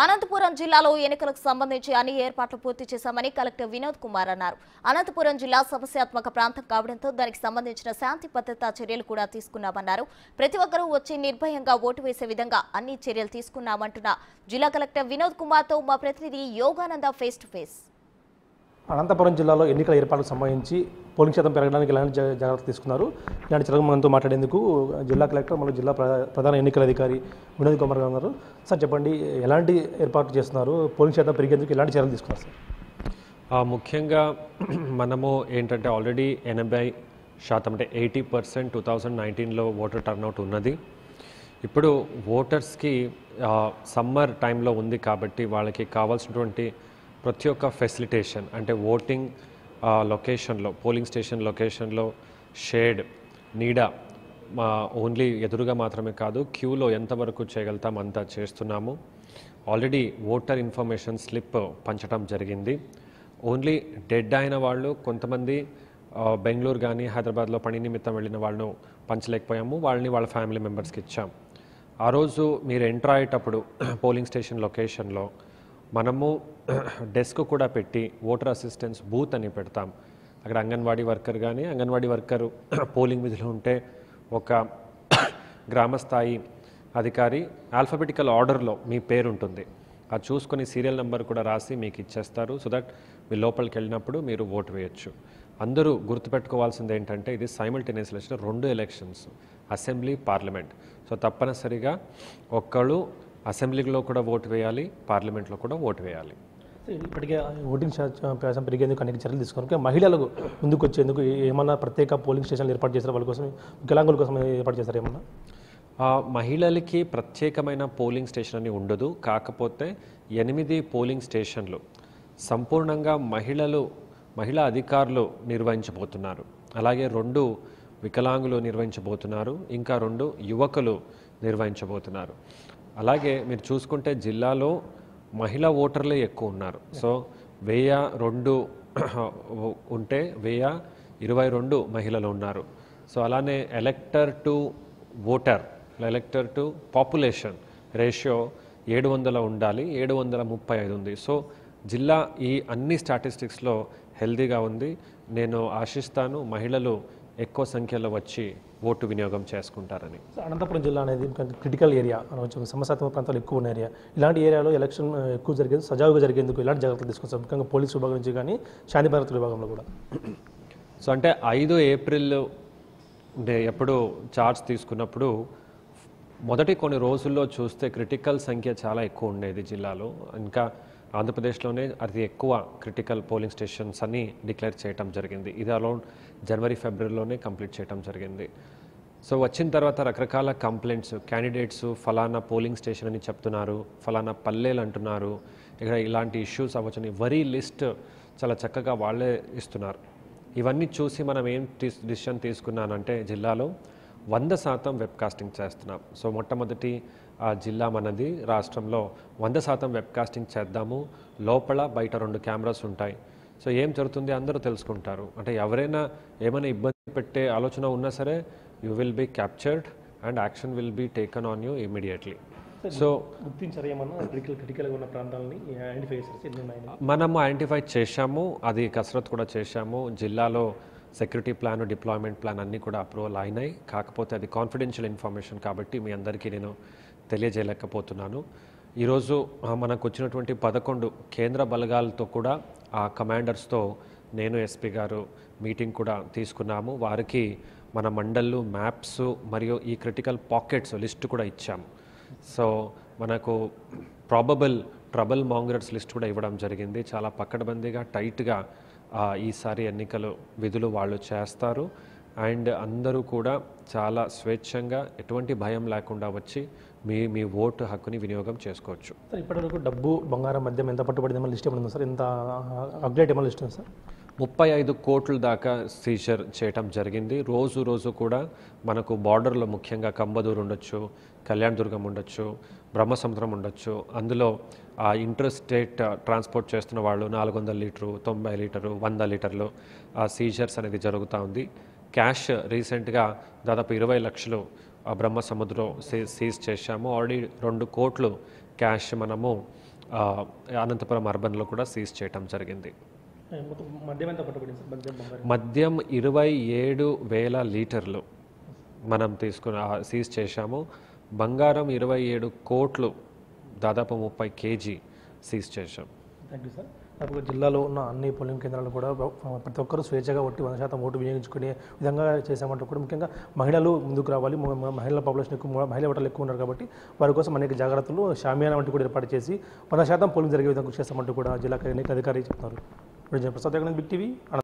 అనంతపురం జిల్లాలో ఎన్నికలకు సంబంధించి అన్ని ఏర్పాట్లు పూర్తి చేశామని కలెక్టర్ వినోద్ కుమార్ అన్నారు. అనంతపురం జిల్లా సమస్యాత్మక ప్రాంతం కావడంతో దానికి సంబంధించిన శాంతి భద్రతా చర్యలు కూడా తీసుకున్నామన్నారు. ప్రతి ఒక్కరూ వచ్చి నిర్భయంగా ఓటు వేసే విధంగా అన్ని చర్యలు తీసుకున్నామంటున్న జిల్లా కలెక్టర్ వినోద్ కుమార్తో మా ప్రతినిధి Yogananda face to face. Anantapuram జిల్లాలో ఎన్నికల ఏర్పాట్లకు సంబంధించి పోలింగ్ శాతం పెరగడానికి ఎలాంటి జాగ్రత్తలు తీసుకున్నారు? ఇలాంటి చర్యలు మనతో మాట్లాడేందుకు జిల్లా కలెక్టర్ మరియు జిల్లా ప్రధాన ఎన్నికల అధికారి వినోద్ కుమార్ గారు ఉన్నారు. సార్ చెప్పండి, ఎలాంటి ఏర్పాట్లు చేస్తున్నారు? పోలింగ్ శాతం పెరిగేందుకు ఎలాంటి చర్యలు తీసుకున్నారు సార్? ముఖ్యంగా మనము ఏంటంటే ఆల్రెడీ 80% అంటే 80% 2019లో ఓటర్ టర్నౌట్ ఉన్నది. ఇప్పుడు ఓటర్స్కి సమ్మర్ టైంలో ఉంది కాబట్టి వాళ్ళకి కావాల్సినటువంటి ప్రతి ఒక్క ఫెసిలిటేషన్ అంటే ఓటింగ్ లొకేషన్లో, పోలింగ్ స్టేషన్ లొకేషన్లో షేడ్, నీడ ఓన్లీ ఎదురుగా మాత్రమే కాదు, క్యూలో ఎంతవరకు చేయగలుగుతాం అంతా చేస్తున్నాము. ఆల్రెడీ ఓటర్ ఇన్ఫర్మేషన్ స్లిప్ పంచడం జరిగింది. ఓన్లీ డెడ్ అయిన వాళ్ళు కొంతమంది బెంగళూరు కానీ హైదరాబాద్లో పని నిమిత్తం వెళ్ళిన వాళ్ళను పంచలేకపోయాము, వాళ్ళని వాళ్ళ ఫ్యామిలీ మెంబర్స్కి ఇచ్చాం. ఆ రోజు మీరు ఎంటర్ అయ్యేటప్పుడు పోలింగ్ స్టేషన్ లొకేషన్లో మనము డెస్క్ కూడా పెట్టి ఓటర్ అసిస్టెన్స్ బూత్ అని పెడతాం. అక్కడ అంగన్వాడీ వర్కర్ కానీ అంగన్వాడీ వర్కరు పోలింగ్ విధులు ఉంటే ఒక గ్రామస్థాయి అధికారి ఆల్ఫాబెటికల్ ఆర్డర్లో మీ పేరు ఉంటుంది, అది చూసుకొని సీరియల్ నెంబర్ కూడా రాసి మీకు ఇచ్చేస్తారు. సో దట్ మీ లోపలికి వెళ్ళినప్పుడు మీరు ఓటు వేయచ్చు. అందరూ గుర్తుపెట్టుకోవాల్సింది ఏంటంటే ఇది simultaneous election, 2 elections, assembly, parliament. So తప్పనిసరిగా ఒక్కళ్ళు అసెంబ్లీలో కూడా ఓటు వేయాలి, పార్లమెంట్లో కూడా ఓటు వేయాలి. ఇప్పటికే ఓటింగ్ శాతం పెరిగేందుకు అనేక చర్యలు తీసుకున్నారు. మహిళలకు ముందుకు వచ్చేందుకు ఏమన్నా ప్రత్యేక పోలింగ్ స్టేషన్లు ఏర్పాటు చేశారు? వాళ్ళ కోసం, వికలాంగుల కోసం ఏర్పాటు చేశారు ఏమన్నా? మహిళలకి ప్రత్యేకమైన పోలింగ్ స్టేషన్ అని ఉండదు. కాకపోతే 8 పోలింగ్ స్టేషన్లు సంపూర్ణంగా మహిళా అధికారులు నిర్వహించబోతున్నారు. అలాగే 2 వికలాంగులు నిర్వహించబోతున్నారు, ఇంకా 2 యువకులు నిర్వహించబోతున్నారు. అలాగే మీరు చూసుకుంటే జిల్లాలో మహిళా ఓటర్లే ఎక్కువ ఉన్నారు. సో 1002 ఉంటే 1022 మహిళలు ఉన్నారు. సో అలానే ఎలక్టర్ to voter, ఎలక్టర్ to population ratio 700 ఉండాలి, 735 ఉంది. సో జిల్లా ఈ అన్ని స్టాటిస్టిక్స్లో హెల్దీగా ఉంది. నేను ఆశిస్తాను మహిళలు ఎక్కువ సంఖ్యలో వచ్చి ఓటు వినియోగం చేసుకుంటారని. అనంతపురం జిల్లా అనేది క్రిటికల్ ఏరియా, సమస్యాత్మక ప్రాంతాలు ఎక్కువ ఉన్న ఏరియా. ఇలాంటి ఏరియాలో ఎలక్షన్ ఎక్కువ జరిగేది, సజావుగా జరిగేందుకు ఎలాంటి జాగ్రత్తలు తీసుకొస్తారు? ముఖ్యంగా పోలీసు విభాగం నుంచి కానీ శాంతి భద్రతల విభాగంలో కూడా. సో అంటే 5 ఏప్రిల్ ఎప్పుడు ఛార్జ్ తీసుకున్నప్పుడు మొదటి కొన్ని రోజుల్లో చూస్తే క్రిటికల్ సంఖ్య చాలా ఎక్కువ ఉండేది జిల్లాలో. ఇంకా ఆంధ్రప్రదేశ్లోనే అతి ఎక్కువ క్రిటికల్ పోలింగ్ స్టేషన్స్ అని డిక్లేర్ చేయడం జరిగింది. ఇది అరౌండ్ జనవరి, ఫిబ్రవరిలోనే కంప్లీట్ చేయడం జరిగింది. సో వచ్చిన తర్వాత రకరకాల కంప్లైంట్స్, క్యాండిడేట్స్ ఫలానా పోలింగ్ స్టేషన్ అని చెప్తున్నారు, ఫలానా పల్లెలు అంటున్నారు, ఇక్కడ ఇలాంటి ఇష్యూస్ అవ్వచ్చని వరీ లిస్ట్ చాలా చక్కగా వాళ్ళే ఇస్తున్నారు. ఇవన్నీ చూసి మనం ఏం డిసిషన్ తీసుకున్నానంటే జిల్లాలో 100% వెబ్కాస్టింగ్ చేస్తున్నాం. సో మొట్టమొదటి జిల్లా మనది రాష్ట్రంలో 100% వెబ్కాస్టింగ్ చేద్దాము. లోపల బయట 2 కెమెరాస్ ఉంటాయి. సో ఏం జరుగుతుంది అందరూ తెలుసుకుంటారు. అంటే ఎవరైనా ఏమైనా ఇబ్బంది పెట్టే ఆలోచన ఉన్నా సరే you will be captured and action will be taken on you immediately. So గుర్తించారు ఏమన్నా క్రిటికల్గా ఉన్న ప్రాంతాలని ఐడెంటిఫై చేశారు? మనము ఐడెంటిఫై చేశాము, అది కసరత్ కూడా చేశాము. జిల్లాలో సెక్యూరిటీ ప్లాన్, డిప్లాయ్మెంట్ ప్లాన్ అన్నీ కూడా అప్రూవల్ అయినాయి. కాకపోతే అది కాన్ఫిడెన్షియల్ ఇన్ఫర్మేషన్ కాబట్టి మీ అందరికీ నేను తెలియజేయలేకపోతున్నాను. ఈరోజు మనకు వచ్చినటువంటి 11 కేంద్ర బలగాలతో కూడా ఆ కమాండర్స్తో నేను, ఎస్పీ గారు మీటింగ్ కూడా తీసుకున్నాము. వారికి మన మండళ్ళు, మ్యాప్స్ మరియు ఈ క్రిటికల్ పాకెట్స్ లిస్ట్ కూడా ఇచ్చాము. సో మనకు ప్రాబబుల్ ట్రబుల్ మాంగర్స్ లిస్ట్ కూడా ఇవ్వడం జరిగింది. చాలా పకడ్బందీగా, టైట్గా ఈసారి ఎన్నికలు విధులు వాళ్ళు చేస్తారు. అండ్ అందరూ కూడా చాలా స్వేచ్ఛంగా, ఎటువంటి భయం లేకుండా వచ్చి మీ ఓటు హక్కుని వినియోగం చేసుకోవచ్చు. సార్ ఇప్పటివరకు డబ్బు, బంగారం, మద్యం ఎంత పట్టుబడిందో లిస్ట్ ఏమైనా సార్? ఎంత అప్డేట్ ఏమైనా లిస్ట్ ఉంది సార్? 35 కోట్ల దాకా సీజర్ చేయటం జరిగింది. రోజు కూడా మనకు బార్డర్లో ముఖ్యంగా కంబదూరు ఉండొచ్చు, కళ్యాణదుర్గం ఉండొచ్చు, బ్రహ్మసముద్రం ఉండొచ్చు. అందులో ఇంటర్ స్టేట్ ట్రాన్స్పోర్ట్ చేస్తున్న వాళ్ళు 400 లీటరు, 90 లీటరు, 100 లీటర్లు సీజర్స్ అనేది జరుగుతూ ఉంది. క్యాష్ రీసెంట్గా దాదాపు 20 లక్షలు బ్రహ్మసముద్రం సీజ్ చేశాము. ఆల్రెడీ 2 కోట్లు క్యాష్ మనము అనంతపురం అర్బన్లో కూడా సీజ్ చేయటం జరిగింది. మొత్తం మద్యం ఎంత పట్టుబడింది సార్? మద్యం బంగారం మద్యం 27,000 లీటర్లు మనం సీజ్ చేశాము. బంగారం 27 కోట్లు, దాదాపు 30 కేజీ సీజ్ చేశాం. Thank you sir. దాదాపుగా జిల్లాలో ఉన్న అన్ని పోలింగ్ కేంద్రాలు కూడా ప్రతి ఒక్కరూ స్వేచ్ఛగా 100% ఓటు వినియోగించుకునే విధంగా చేశామంటూ కూడా ముఖ్యంగా మహిళలు ముందుకు రావాలి. మహిళల పాపులేషన్ ఎక్కువ, మహిళా ఓటర్లు ఎక్కువ ఉన్నారు కాబట్టి వారి కోసం అనేక జాగ్రత్తలు షామియానా వంటి కూడా ఏర్పాటు చేసి 100% పోలింగ్ జరిగే విధంగా కృషి చేస్తామంటూ కూడా జిల్లా ఎన్నికల అధికారి చెప్తున్నారు. Prasad big TV.